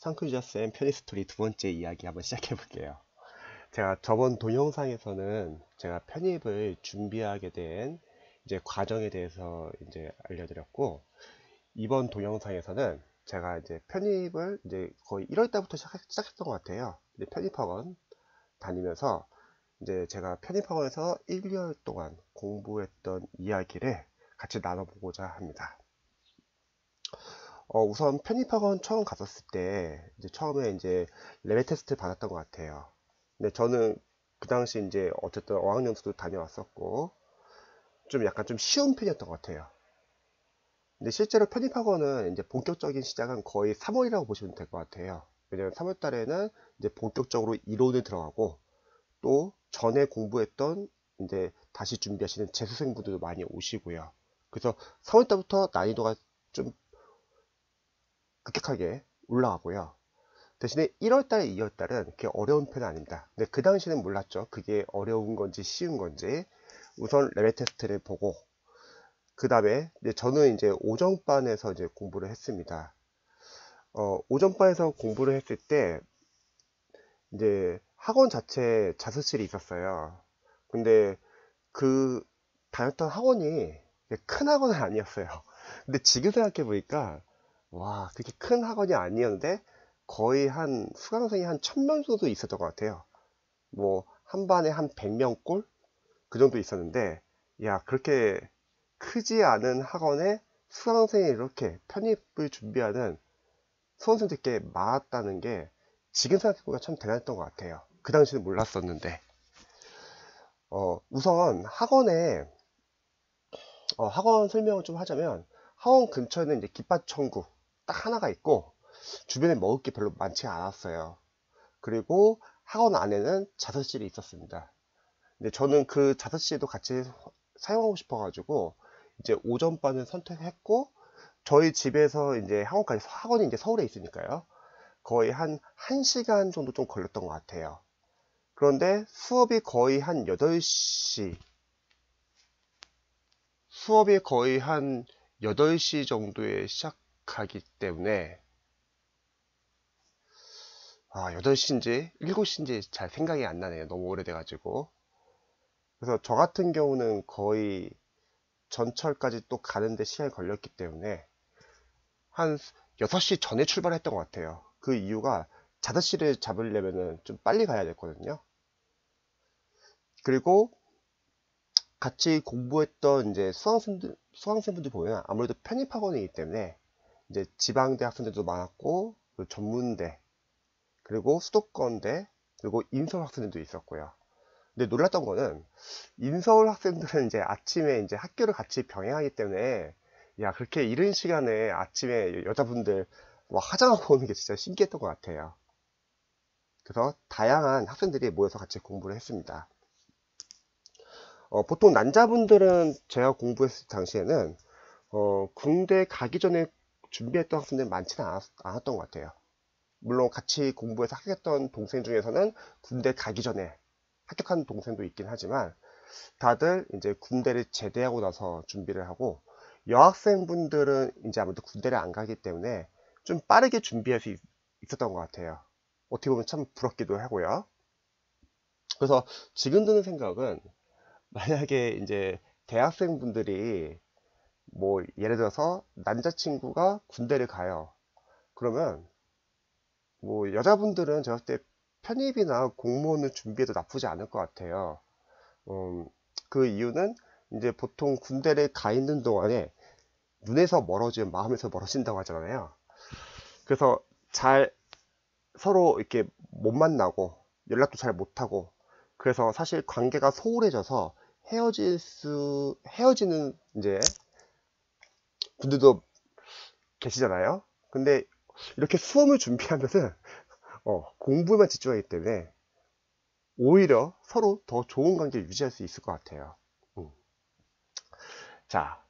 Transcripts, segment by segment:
상크유저쌤 편입스토리 두 번째 이야기 한번 시작해 볼게요. 제가 저번 동영상에서는 제가 편입을 준비하게 된 이제 과정에 대해서 이제 알려드렸고, 이번 동영상에서는 제가 이제 편입을 이제 거의 1월 달부터 시작했던 것 같아요. 이제 편입학원 다니면서 이제 제가 편입학원에서 1개월 동안 공부했던 이야기를 같이 나눠보고자 합니다. 우선 편입학원 처음 갔었을 때 이제 처음에 이제 레벨 테스트 받았던 것 같아요. 근데 저는 그 당시 이제 어쨌든 어학연수도 다녀왔었고 좀 약간 좀 쉬운 편이었던 것 같아요. 근데 실제로 편입학원은 이제 본격적인 시작은 거의 3월이라고 보시면 될 것 같아요. 왜냐면 3월 달에는 이제 본격적으로 이론을 들어가고, 또 전에 공부했던 이제 다시 준비하시는 재수생분들도 많이 오시고요. 그래서 3월 달부터 난이도가 좀 급격하게 올라가고요. 대신에 1월달, 2월달은 그렇게 어려운 편은 아닙니다. 근데 그 당시는 몰랐죠. 그게 어려운 건지 쉬운 건지. 우선 레벨 테스트를 보고, 그 다음에 저는 이제 오전반에서 이제 공부를 했습니다. 오전반에서 공부를 했을 때 이제 학원 자체에 자습실이 있었어요. 근데 그 다녔던 학원이 큰 학원은 아니었어요. 근데 지금 생각해 보니까 와, 그렇게 큰 학원이 아니었는데 거의 한 수강생이 한 1000명 정도 있었던 것 같아요. 뭐 한 반에 한 100명꼴 그 정도 있었는데, 야, 그렇게 크지 않은 학원에 수강생이 이렇게 편입을 준비하는 수험생들이 꽤 많았다는 게 지금 생각해보니까 참 대단했던 것 같아요. 그 당시는 몰랐었는데. 우선 학원 설명을 좀 하자면, 학원 근처에는 이제 깃밭천국 딱 하나가 있고, 주변에 먹을 게 별로 많지 않았어요. 그리고 학원 안에는 자습실이 있었습니다. 근데 저는 그 자습실도 같이 사용하고 싶어가지고, 이제 오전반을 선택했고, 저희 집에서 이제 학원이 이제 서울에 있으니까요. 거의 한 1시간 정도 좀 걸렸던 것 같아요. 그런데 수업이 거의 한 8시 정도에 시작하기 때문에, 8시인지 7시인지 잘 생각이 안 나네요. 너무 오래돼가지고. 그래서 저 같은 경우는 거의 전철까지 또 가는데 시간이 걸렸기 때문에 한 6시 전에 출발했던 것 같아요. 그 이유가 자습실을 잡으려면은 좀 빨리 가야 됐거든요. 그리고 같이 공부했던 이제 수강생분들 보면 아무래도 편입학원이기 때문에 이제 지방대 학생들도 많았고, 그 전문대, 그리고 수도권대, 그리고 인서울 학생들도 있었고요. 근데 놀랐던 거는 인서울 학생들은 이제 아침에 이제 학교를 같이 병행하기 때문에, 야, 그렇게 이른 시간에 아침에 여자분들 화장하고 오는 게 진짜 신기했던 것 같아요. 그래서 다양한 학생들이 모여서 같이 공부를 했습니다. 보통 남자분들은 제가 공부했을 당시에는 군대 가기 전에 준비했던 학생들이 많지는 않았던 것 같아요. 물론 같이 공부해서 합격했던 동생 중에서는 군대 가기 전에 합격한 동생도 있긴 하지만, 다들 이제 군대를 제대하고 나서 준비를 하고, 여학생분들은 이제 아무래도 군대를 안 가기 때문에 좀 빠르게 준비할 수 있었던 것 같아요. 어떻게 보면 참 부럽기도 하고요. 그래서 지금 드는 생각은, 만약에 이제 대학생분들이 뭐 예를 들어서 남자친구가 군대를 가요. 그러면 뭐 여자분들은 제가 봤을 때 편입이나 공무원을 준비해도 나쁘지 않을 것 같아요. 그 이유는 이제 보통 군대를 가 있는 동안에 눈에서 멀어지면 마음에서 멀어진다고 하잖아요. 그래서 잘 서로 이렇게 못 만나고 연락도 잘 못하고, 그래서 사실 관계가 소홀해져서 헤어지는 이제 분들도 계시잖아요. 근데 이렇게 수험을 준비하면은 공부에만 집중하기 때문에 오히려 서로 더 좋은 관계를 유지할 수 있을 것 같아요. 자,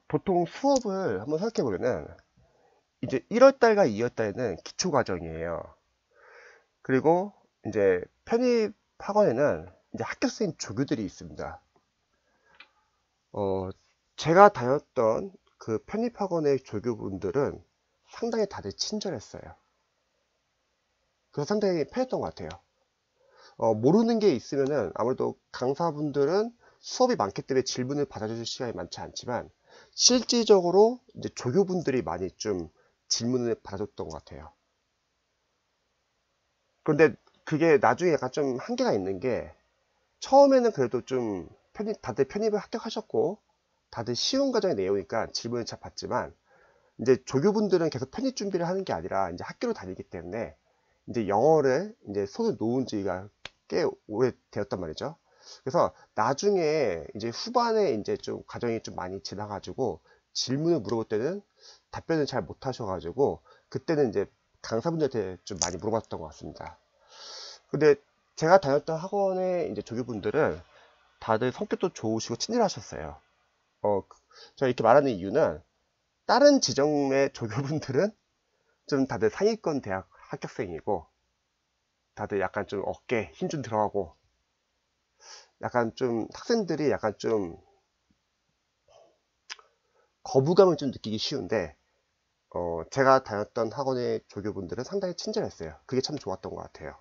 보통 수업을 한번 생각해 보면은 이제 1월달과 2월달에는 기초 과정이에요. 그리고 이제 편입 학원에는 이제 합격생 조교들이 있습니다. 제가 다녔던 그 편입 학원의 조교분들은 상당히 다들 친절했어요. 그래서 상당히 편했던 것 같아요. 모르는 게 있으면은 아무래도 강사분들은 수업이 많기 때문에 질문을 받아주실 시간이 많지 않지만 실질적으로 이제 조교분들이 많이 좀 질문을 받아줬던 것 같아요. 그런데 그게 나중에 약간 좀 한계가 있는 게 처음에는 그래도 좀 다들 편입을 합격하셨고 다들 쉬운 과정이 내용이니까 질문을 잘 받지만 이제 조교분들은 계속 편입 준비를 하는 게 아니라 이제 학교를 다니기 때문에 이제 영어를 이제 손을 놓은 지가 꽤 오래 되었단 말이죠. 그래서 나중에 이제 후반에 이제 좀 과정이 좀 많이 지나가지고 질문을 물어볼 때는 답변을 잘 못하셔가지고 그때는 이제 강사분들한테 좀 많이 물어봤던 것 같습니다. 근데 제가 다녔던 학원의 이제 조교분들은 다들 성격도 좋으시고 친절하셨어요. 제가 이렇게 말하는 이유는 다른 지정의 조교분들은 좀 다들 상위권 대학 합격생이고 다들 약간 좀 어깨에 힘 좀 들어가고 약간 좀 학생들이 약간 좀 거부감을 좀 느끼기 쉬운데 제가 다녔던 학원의 조교분들은 상당히 친절했어요. 그게 참 좋았던 것 같아요.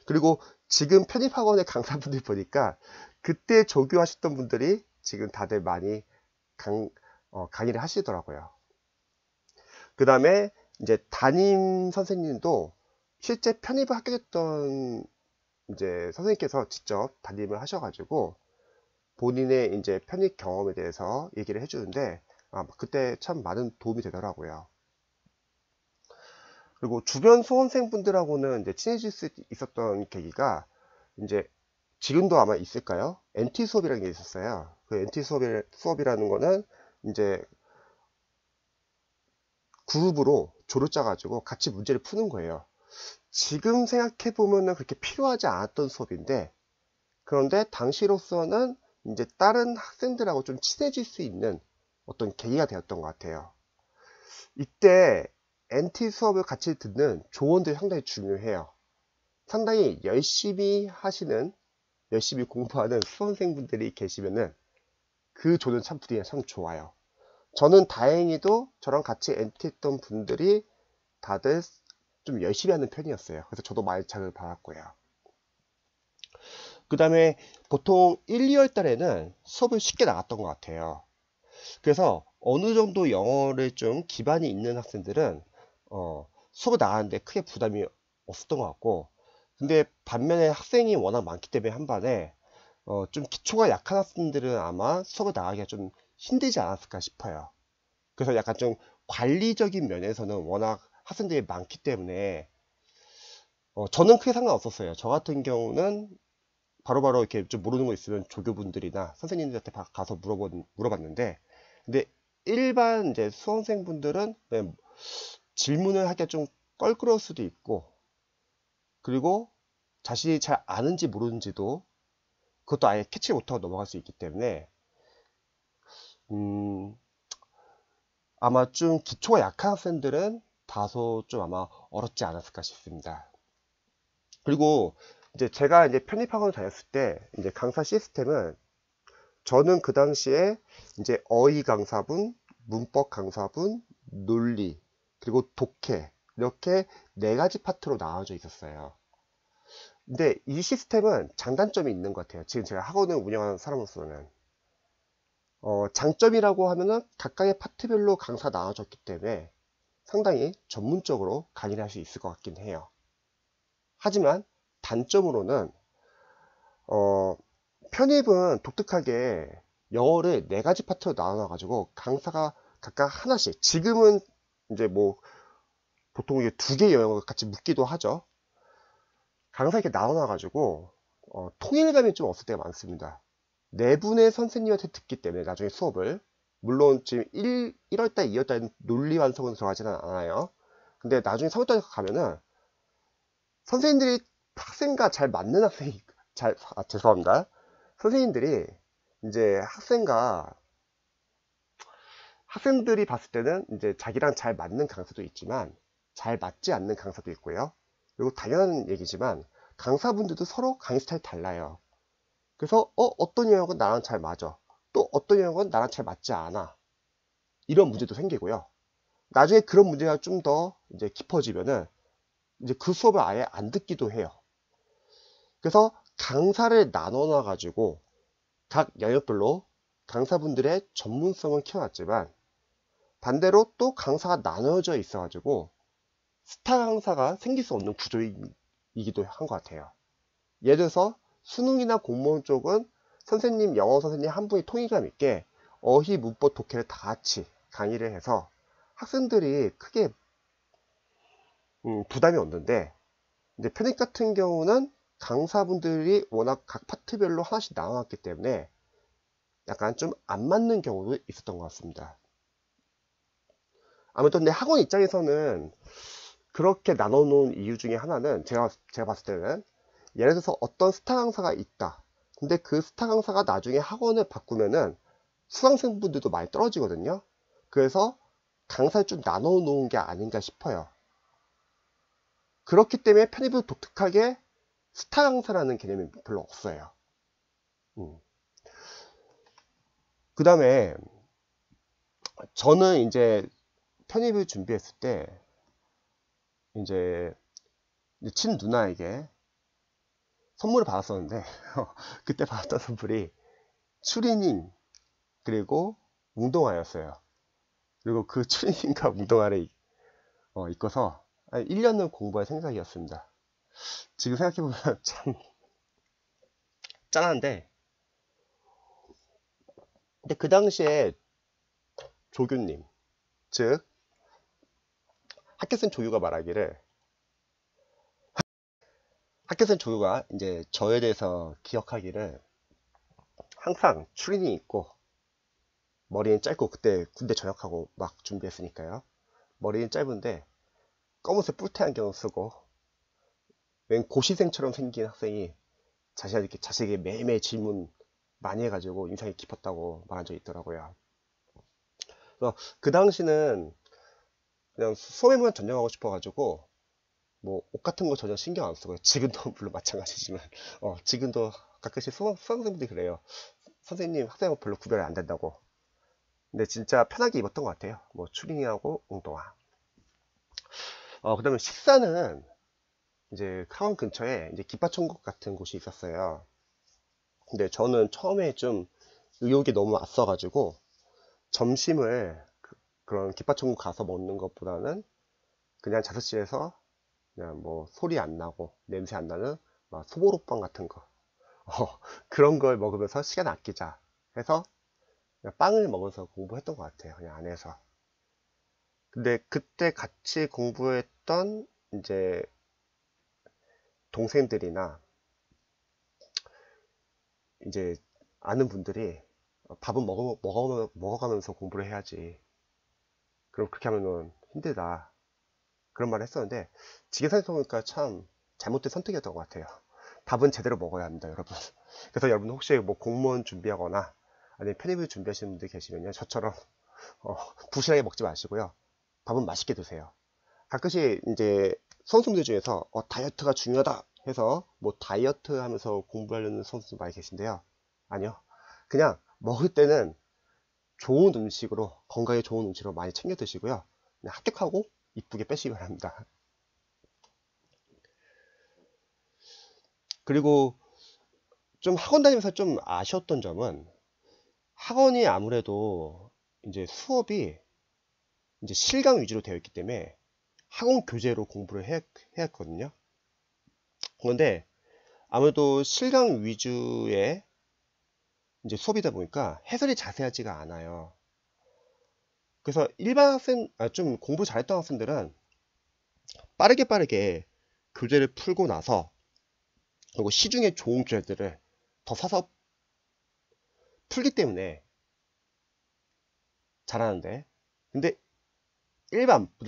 그리고 지금 편입학원의 강사분들 보니까 그때 조교하셨던 분들이 지금 다들 많이 강의를 하시더라고요. 그 다음에 이제 담임 선생님도 실제 편입을 합격했던 이제 선생님께서 직접 담임을 하셔가지고 본인의 이제 편입 경험에 대해서 얘기를 해주는데 그때 참 많은 도움이 되더라고요. 그리고 주변 수험생분들하고는 이제 친해질 수 있었던 계기가 이제 지금도 아마 있을까요? NT 수업이라는 게 있었어요. 그 NT 수업이라는 거는 이제 그룹으로 조를 짜가지고 같이 문제를 푸는 거예요. 지금 생각해보면 그렇게 필요하지 않았던 수업인데 그런데 당시로서는 이제 다른 학생들하고 좀 친해질 수 있는 어떤 계기가 되었던 것 같아요. 이때 NT 수업을 같이 듣는 조언들이 상당히 중요해요. 상당히 열심히 공부하는 수험생분들이 계시면은 그 조는 참 분위기가 참 좋아요. 저는 다행히도 저랑 같이 NT 했던 분들이 다들 좀 열심히 하는 편이었어요. 그래서 저도 많이 장을 받았고요. 그 다음에 보통 1, 2월 달에는 수업을 쉽게 나갔던 것 같아요. 그래서 어느 정도 영어를 좀 기반이 있는 학생들은 수업을 나가는데 크게 부담이 없었던 것 같고 근데 반면에 학생이 워낙 많기 때문에 한 반에 좀 기초가 약한 학생들은 아마 수업을 나가기가 좀 힘들지 않았을까 싶어요. 그래서 약간 좀 관리적인 면에서는 워낙 학생들이 많기 때문에 저는 크게 상관없었어요. 저 같은 경우는 바로바로 이렇게 좀 모르는 거 있으면 조교분들이나 선생님들한테 가서 물어봤는데 근데 일반 이제 수험생분들은 질문을 하기가 좀 껄끄러울 수도 있고 그리고 자신이 잘 아는지 모르는지도 그것도 아예 캐치 못하고 넘어갈 수 있기 때문에 아마 좀 기초가 약한 학생들은 다소 좀 아마 어렵지 않았을까 싶습니다. 그리고 이제 제가 이제 편입학원 다녔을 때 이제 강사 시스템은 저는 그 당시에 이제 어휘 강사분, 문법 강사분, 논리, 그리고 독해 이렇게 4가지 파트로 나눠져 있었어요. 근데 이 시스템은 장단점이 있는 것 같아요. 지금 제가 학원을 운영하는 사람으로서는 장점이라고 하면은 각각의 파트별로 강사 나눠졌기 때문에 상당히 전문적으로 강의를 할 수 있을 것 같긴 해요. 하지만 단점으로는 편입은 독특하게 영어를 4가지 파트로 나눠 가지고 강사가 각각 하나씩 지금은 이제 뭐 보통 이게 2개 영역을 같이 묶기도 하죠. 강사 이렇게 나눠 가지고 통일감이 좀 없을 때가 많습니다. 4분의 선생님한테 듣기 때문에 나중에 수업을 물론 지금 1월달 2월달 논리 완성은 들어가지는 않아요. 근데 나중에 3월달 가면은 선생님들이 학생과 잘 맞는 학생이 죄송합니다. 선생님들이 이제 학생들이 봤을 때는 이제 자기랑 잘 맞는 강사도 있지만 잘 맞지 않는 강사도 있고요. 그리고 당연한 얘기지만 강사분들도 서로 강의 스타일이 달라요. 그래서 어떤 영역은 나랑 잘 맞아. 또 어떤 영역은 나랑 잘 맞지 않아. 이런 문제도 생기고요. 나중에 그런 문제가 좀 더 이제 깊어지면은 이제 그 수업을 아예 안 듣기도 해요. 그래서 강사를 나눠놔 가지고 각 영역별로 강사분들의 전문성을 키워놨지만, 반대로 또 강사가 나눠져 있어 가지고 스타 강사가 생길 수 없는 구조이기도 한 것 같아요. 예를 들어서 수능이나 공무원 쪽은 선생님, 영어 선생님 한 분이 통일감 있게 어휘, 문법, 독해를 다 같이 강의를 해서 학생들이 크게 부담이 없는데, 이제 편입 같은 경우는 강사분들이 워낙 각 파트별로 하나씩 나눠놨기 때문에 약간 좀 안 맞는 경우도 있었던 것 같습니다. 아무튼 내 학원 입장에서는 그렇게 나눠놓은 이유 중에 하나는 제가 봤을 때는, 예를 들어서 어떤 스타 강사가 있다. 근데 그 스타 강사가 나중에 학원을 바꾸면은 수강생분들도 많이 떨어지거든요. 그래서 강사를 좀 나눠 놓은 게 아닌가 싶어요. 그렇기 때문에 편입을 독특하게 스타 강사라는 개념이 별로 없어요. 그 다음에 저는 이제 편입을 준비했을 때 이제 친 누나에게 선물을 받았었는데 그때 받았던 선물이 추리닝 그리고 운동화였어요. 그리고 그 추리닝과 운동화를 입고서 1년은 공부할 생각이었습니다. 지금 생각해보면 참 짠한데, 근데 그 당시에 조교님, 즉 학교생 조교가 말하기를, 학교생 조교가 이제 저에 대해서 기억하기를, 항상 추리닝 입고 머리는 짧고, 그때 군대 전역하고 막 준비했으니까요. 머리는 짧은데 검은색 뿔테 안경 쓰고 웬 고시생처럼 생긴 학생이 자식에게 매일매일 질문 많이 해가지고 인상이 깊었다고 말한 적이 있더라고요. 그래서 그 당시는 그냥 수업에만 전념하고 싶어가지고 뭐 옷 같은 거 전혀 신경 안 쓰고요. 지금도 물론 마찬가지지만 지금도 가끔씩 수강생분들이 그래요. 선생님, 학생하고 별로 구별이 안 된다고. 근데 진짜 편하게 입었던 것 같아요. 뭐 추리닝하고 운동화. 그다음에 식사는 이제 학원 근처에 이제 기파천국 같은 곳이 있었어요. 근데 저는 처음에 좀 의욕이 너무 앞서가지고 점심을 그런 기파천국 가서 먹는 것보다는 그냥 자습실에서 그냥 뭐 소리 안 나고 냄새 안 나는 막 소보로빵 같은 거 그런 걸 먹으면서 시간 아끼자 해서 그냥 빵을 먹어서 공부했던 것 같아요. 그냥 안에서. 근데 그때 같이 공부했던 이제 동생들이나 이제 아는 분들이 밥은 먹어가면서 공부를 해야지. 그럼 그렇게 하면은 힘들다. 그런 말을 했었는데, 지금 생각해보니까 참 잘못된 선택이었던 것 같아요. 밥은 제대로 먹어야 합니다, 여러분. 그래서 여러분 혹시 뭐 공무원 준비하거나 아니면 편입을 준비하시는 분들 계시면요, 저처럼 부실하게 먹지 마시고요. 밥은 맛있게 드세요. 가끔씩 이제 선수들 중에서 다이어트가 중요하다 해서 뭐 다이어트 하면서 공부하려는 선수들 많이 계신데요. 아니요. 그냥 먹을 때는 좋은 음식으로, 건강에 좋은 음식으로 많이 챙겨 드시고요. 그냥 합격하고 이쁘게 빼시기 바랍니다. 그리고 좀 학원 다니면서 좀 아쉬웠던 점은, 학원이 아무래도 이제 수업이 이제 실강 위주로 되어 있기 때문에 학원 교재로 공부를 해야 했거든요. 그런데 아무래도 실강 위주의 이제 수업이다 보니까 해설이 자세하지가 않아요. 그래서 일반 학생, 좀 공부 잘했던 학생들은 빠르게 교재를 풀고 나서, 그리고 시중에 좋은 교재들을 더 사서 풀기 때문에 잘하는데, 근데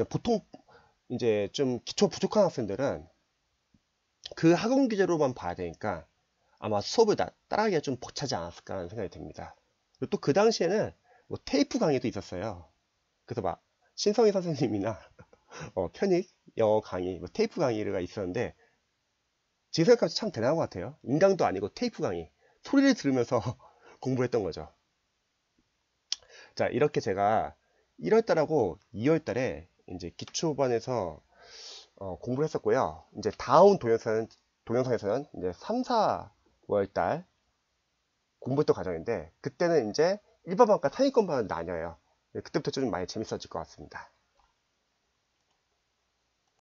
보통 이제 좀 기초 부족한 학생들은 그 학원 교재로만 봐야 되니까 아마 수업을 따라하기가 좀 벅차지 않았을까 하는 생각이 듭니다. 그리고 또 그 당시에는 뭐 테이프 강의도 있었어요. 그래서 막 신성희 선생님이나 편익 영어 강의, 뭐 테이프 강의가 있었는데, 지금 생각하면 참 대단한 것 같아요. 인강도 아니고 테이프 강의, 소리를 들으면서 공부했던 거죠. 자, 이렇게 제가 1월달하고 2월달에 이제 기초반에서 공부를 했었고요. 이제 다음 동영상에서는 이제 3, 4월 달 공부했던 과정인데, 그때는 이제 1번반과 상위권반을 나뉘어요. 그때부터 좀 많이 재밌어질 것 같습니다.